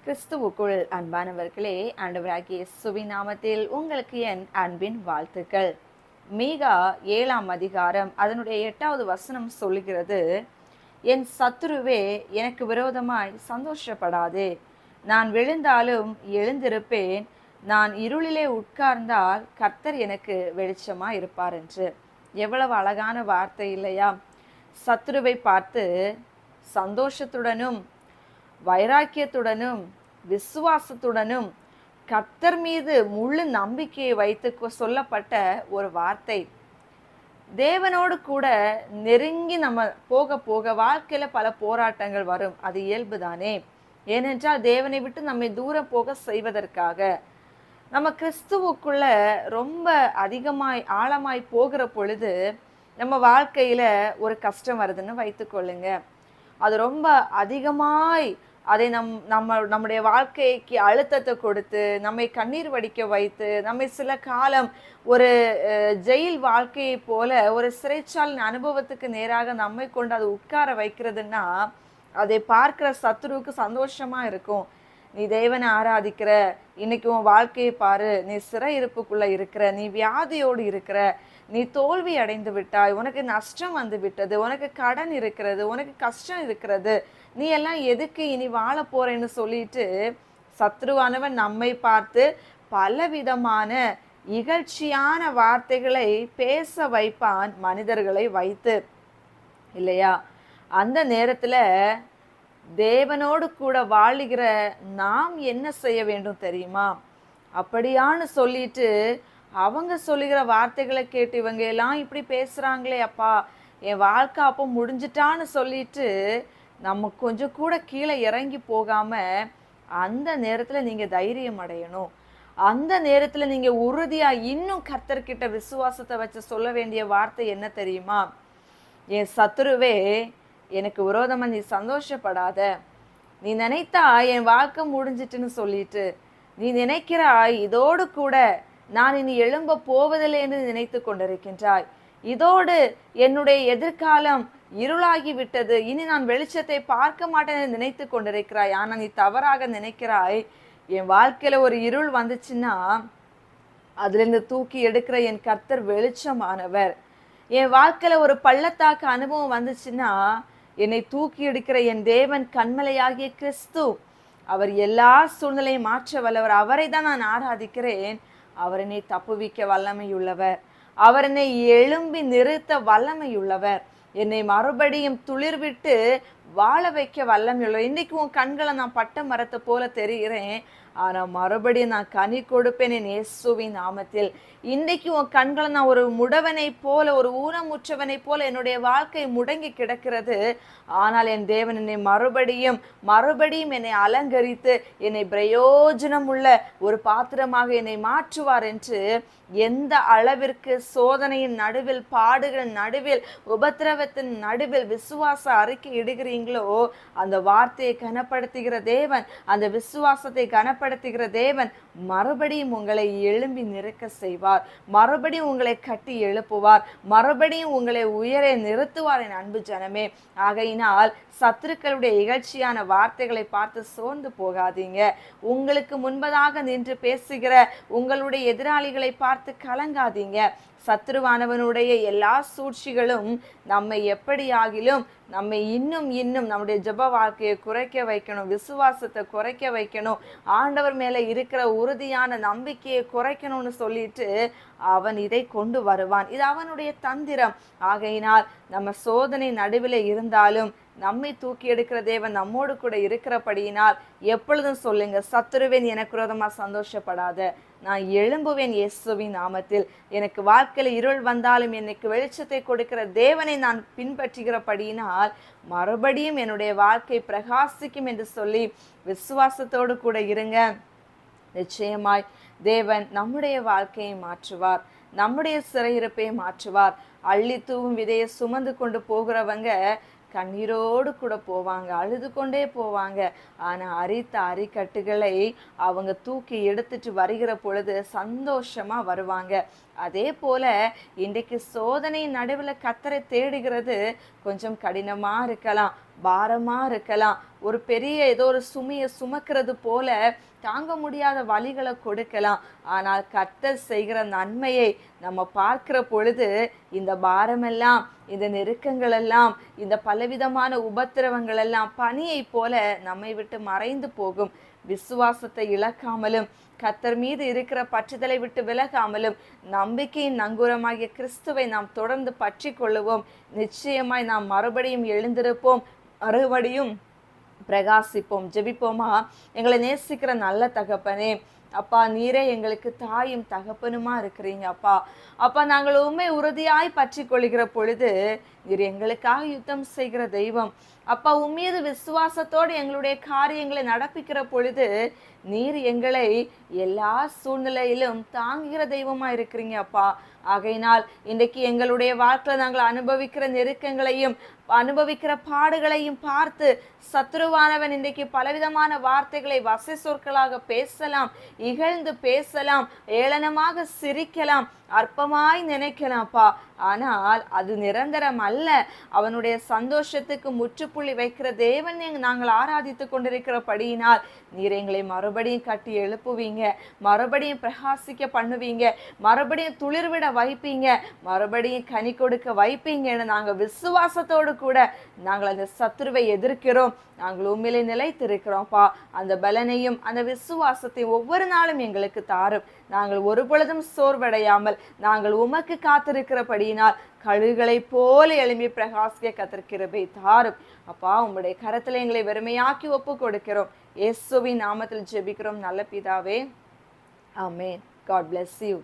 கிறிஸ்துவுக்குள் அன்பானவர்களே, ஆண்டவராகிய இயேசுவின் நாமத்தில் உங்களுக்கு என் அன்பின் வாழ்த்துக்கள். மீகா 7ஆம் அதிகாரம் அதனுடைய 8வது வசனம் சொல்லுகிறது, என் சத்துருவே எனக்கு விரோதமாய் சந்தோஷப்படாதே. நான் விழுந்தாலும் எழுந்திருப்பேன். நான் இருளிலே உட்கார்ந்தால் கர்த்தர் எனக்கு வெளிச்சமாய் இருப்பார் என்று. எவ்வளவு அழகான வார்த்தை இல்லையா? சத்துருவை பார்த்து சந்தோஷத்துடனும் வைராக்கியத்துடனும் விசுவாசத்துடனும் கர்த்தர் மீது முழு நம்பிக்கையை வைத்து சொல்லப்பட்ட ஒரு வார்த்தை. தேவனோடு கூட நெருங்கி நம்ம போக போக வாழ்க்கையில பல போராட்டங்கள் வரும், அது இயல்புதானே. ஏனென்றால் தேவனை விட்டு நம்மை தூரம் போக செய்வதற்காக நம்ம கிறிஸ்துவுக்குள்ள ரொம்ப அதிகமாய் ஆழமாய் போகிற பொழுது நம்ம வாழ்க்கையில ஒரு கஷ்டம் வருதுன்னு வைத்துக்கொள்ளுங்க. அது ரொம்ப அதிகமாய் அதை நம்முடைய வாழ்க்கைக்கு அழுத்தத்தை கொடுத்து நம்மை கண்ணீர் வடிக்க வைத்து நம்மை சில காலம் ஒரு ஜெயில் வாழ்க்கையை போல ஒரு சிறைச்சாலின் அனுபவத்துக்கு நேராக நம்மை கொண்டு அதை உட்கார வைக்கிறதுன்னா அதை பார்க்கிற சத்துருவுக்கு சந்தோஷமா இருக்கும். நீ தேவனை ஆராதிக்கிற, இன்னைக்கு உன் வாழ்க்கையை பாரு, நீ சிறை இருப்புக்குள்ள இருக்கிற, நீ வியாதியோடு இருக்கிற, நீ தோல்வி அடைந்து விட்டாய், உனக்கு நஷ்டம் வந்து விட்டது, உனக்கு கடன் இருக்கிறது, உனக்கு கஷ்டம் இருக்கிறது, நீ எல்லாம் எதுக்கு இனி வாழ போறேன்னு சொல்லிட்டு சத்ருவானவன் நம்மை பார்த்து பலவிதமான இகழ்ச்சியான வார்த்தைகளை பேச வைப்பான், மனிதர்களை வைத்து இல்லையா? அந்த நேரத்துல தேவனோடு கூட வாழுகிற நாம் என்ன செய்ய வேண்டும் தெரியுமா? அப்படியான்னு சொல்லிட்டு அவங்க சொல்லுகிற வார்த்தைகளை கேட்டு இவங்க எல்லாம் இப்படி பேசுறாங்களே, அப்பா என் வாழ்க்கை அப்போ முடிஞ்சிட்டான்னு சொல்லிட்டு நம்ம கொஞ்சம் கூட கீழே இறங்கி போகாம அந்த நேரத்துல நீங்க தைரியம் அடையணும். அந்த நேரத்துல நீங்க உறுதியா இன்னும் கர்த்தர்கிட்ட விசுவாசத்தை வச்சு சொல்ல வேண்டிய வார்த்தை என்ன தெரியுமா? என் சத்துருவே எனக்கு விரோதமா நீ சந்தோஷப்படாத. நீ நினைத்தா என் வாழ்க்கை முடிஞ்சிட்டுன்னு சொல்லிட்டு நீ நினைக்கிறாய் இதோடு கூட நான் இனி எழும்ப போவதில்லை என்று நினைத்து கொண்டிருக்கின்றாய். இதோடு என்னுடைய எதிர்காலம் இருளாகி விட்டது, இனி நான் வெளிச்சத்தை பார்க்க மாட்டேன் என்று நினைத்து கொண்டிருக்கிறாய். ஆனா நீ தவறாக நினைக்கிறாய். என் வாழ்க்கையில ஒரு இருள் வந்துச்சுன்னா அதுல இருந்து தூக்கி எடுக்கிற என் கர்த்தர் வெளிச்சமானவர். என் வாழ்க்கையில ஒரு பள்ளத்தாக்கு அனுபவம் வந்துச்சுன்னா என்னை தூக்கி எடுக்கிற என் தேவன் கண்மலையாகிய கிறிஸ்து, அவர் எல்லா சூழ்நிலையும் மாற்ற வல்லவர். அவரை தான் நான் ஆராதிக்கிறேன். அவர் என்னை தப்புவிக்க வல்லமையுள்ளவர். அவர் என்னை எழும்பி நிறுத்த வல்லமையுள்ளவர். என்னை மறுபடியும் துளிர்விட்டு வாழ வைக்க வல்லமையுள்ளவர். இன்னைக்கு உன் கண்களை நான் பட்ட மரத்தை போல தெரிகிறேன், ஆனா மறுபடியும் நான் கனி கொடுப்பேன் என் இயேசுவின் நாமத்தில். இன்றைக்கு உன் கண்களை நான் ஒரு முடவனை போல, ஒரு ஊனமுற்றவனை போல என்னுடைய வாழ்க்கை முடங்கி கிடக்கிறது, ஆனால் என் தேவன் என்னை மறுபடியும் என்னை அலங்கரித்து என்னை பிரயோஜனம் உள்ள ஒரு பாத்திரமாக என்னை மாற்றுவார் என்று எந்த அளவிற்கு சோதனையின் நடுவில், பாடுகளின் நடுவில், உபத்திரவத்தின் நடுவில் விசுவாச அறிக்கை இடுகிறீங்களோ அந்த வார்த்தையை கனப்படுத்துகிற தேவன், அந்த விசுவாசத்தை கனப்படுத்துகிற தேவன் மறுபடியும் உங்களை எழும்பி நிற்க செய்வார். மறுபடியும் உங்களை கட்டி எழுப்புவார். மறுபடியும் உங்களை உயர நிறுத்துவார் என் அன்பு ஜனமே. ஆகையினால் சத்துருக்களுடைய இகழ்ச்சியான வார்த்தைகளை பார்த்து சோர்ந்து போகாதீங்க. உங்களுக்கு முன்பதாக நின்று பேசுகிற உங்களுடைய எதிராளிகளை பார்த்து கலங்காதீங்க. சத்துருவானவனுடைய எல்லா சூழ்ச்சிகளும் நம்மை எப்படியாகிலும் நம்மை இன்னும் நம்முடைய ஜெப வாழ்க்கையை குறைக்க வைக்கணும், விசுவாசத்தை குறைக்க வைக்கணும், ஆண்டவர் மேல இருக்கிற உறுதியான நம்பிக்கையை குறைக்கணும்னு சொல்லிட்டு அவன் இதை கொண்டு வருவான். இது அவனுடைய தந்திரம். ஆகையினால் நம்ம சோதனை நடுவில் இருந்தாலும் நம்மை தூக்கி எடுக்கிற தேவன் நம்மோடு கூட இருக்கிறபடியினால் எப்பொழுதும் சொல்லுங்க, சத்துருவேன் எனக்கு விரோதமா சந்தோஷப்படாத, நான் எழும்புவேன் இயேசுவின் நாமத்தில். எனக்கு வாழ்க்கையில இருள் வந்தாலும் எனக்கு வெளிச்சத்தை கொடுக்கிற தேவனை நான் பின்பற்றுகிறபடியினால் மறுபடியும் என்னுடைய வாழ்க்கை பிரகாசிக்கும் என்று சொல்லி விசுவாசத்தோடு கூட இருங்க. நிச்சயமாய் தேவன் நம்முடைய வாழ்க்கையை மாற்றுவார், நம்முடைய சிறையிருப்பை மாற்றுவார். அள்ளி தூவும் விதையை சுமந்து கொண்டு போகிறவங்க கண்ணீரோடு கூட போவாங்க, அழுது கொண்டே போவாங்க. ஆனா அரித்த அரிக்கட்டுகளை அவங்க தூக்கி எடுத்துட்டு வருகிற பொழுது சந்தோஷமா வருவாங்க. அதே போல இன்றைக்கு சோதனை நடுவில் கர்த்தரை தேடுகிறது கொஞ்சம் கடினமா இருக்கலாம். பாரமா இருக்கலாம், ஒரு பெரிய ஏதோ ஒரு சுமையை சுமக்கிறது போல தாங்க முடியாத வலிகளை கொடுக்கலாம். ஆனால் கர்த்தர் செய்கிற நன்மையை நம்ம பார்க்கிற பொழுது இந்த பாரமெல்லாம், இந்த நெருக்கங்கள் எல்லாம், இந்த பலவிதமான உபத்திரவங்கள் எல்லாம் பனியை போல நம்மை விட்டு மறைந்து போகும். விசுவாசத்தை இழக்காமலும் கர்த்தர் மீது இருக்கிற பற்றுதலை விட்டு விலகாமலும் நம்பிக்கையின் நங்கூரமாகிய கிறிஸ்துவை நாம் தொடர்ந்து பற்றி கொள்ளுவோம். நிச்சயமாய் நாம் மறுபடியும் எழுந்திருப்போம், மறுபடியும் பிரகாசிப்போம். ஜெபிப்போமா? எங்களை நேசிக்கிற நல்ல தகப்பனே, அப்பா, நீரே எங்களுக்கு தாயும் தகப்பனுமா இருக்கிறீங்க அப்பா. அப்பா, நாங்கள் உண்மை உறுதியாய் பற்றி கொள்கிற பொழுது நீர் எங்களுக்காக யுத்தம் செய்கிற தெய்வம் அப்பா. உம்மீது விசுவாசத்தோடு எங்களுடைய காரியங்களை நடப்பிக்கிற பொழுது நீர் எங்களை எல்லா சூழ்நிலையிலும் தாங்குகிற தெய்வமா இருக்கிறீங்க அப்பா. ஆகையினால் இன்றைக்கு எங்களுடைய வாழ்க்கையில நாங்கள் அனுபவிக்கிற நெருக்கங்களையும் அனுபவிக்கிற பாடுகளையும் பார்த்து சத்துருவானவன் இன்றைக்கு பலவிதமான வார்த்தைகளை வசை சொற்களாக பேசலாம், இகழ்ந்து பேசலாம், ஏளனமாக சிரிக்கலாம், அற்பமாய் நினைக்கலாம்ப்பா. ஆனால் அது நிரந்தரம் அல்ல. அவனுடைய சந்தோஷத்துக்கு முற்றுப்புள்ளி வைக்கிற தேவன் நாங்கள் ஆராதித்து கொண்டிருக்கிறபடியினால் நீர் எங்களை மறுபடியும் கட்டி எழுப்புவீங்க, மறுபடியும் பிரகாசிக்க பண்ணுவீங்க, மறுபடியும் துளிர்விட வைப்பீங்க, மறுபடியும் கனி கொடுக்க வைப்பீங்கன்னு நாங்கள் விசுவாசத்தோடு கூட நாங்கள் அந்த சத்துருவை எதிர்க்கிறோம். நாங்கள் உண்மையிலே நிலைத்திருக்கிறோம்ப்பா. அந்த பலனையும் அந்த விசுவாசத்தையும் ஒவ்வொரு நாளும் எங்களுக்கு தாரும். நாங்கள் ஒரு பொழுதும் சோர்வடையாமல் நாங்கள் உமக்கு காத்திருக்கிறபடியினால் கழுகுகளை போல எழும்பி பிரகாசிக்க கத்திருக்கிறபை தாரும் அப்பா. உங்களுடைய கரத்துல எங்களை வெறுமையாக்கி ஒப்பு கொடுக்கிறோம். இயேசுவின் நாமத்தில் ஜெபிக்கிறோம் நல்ல பிதாவே, ஆமென். God bless you.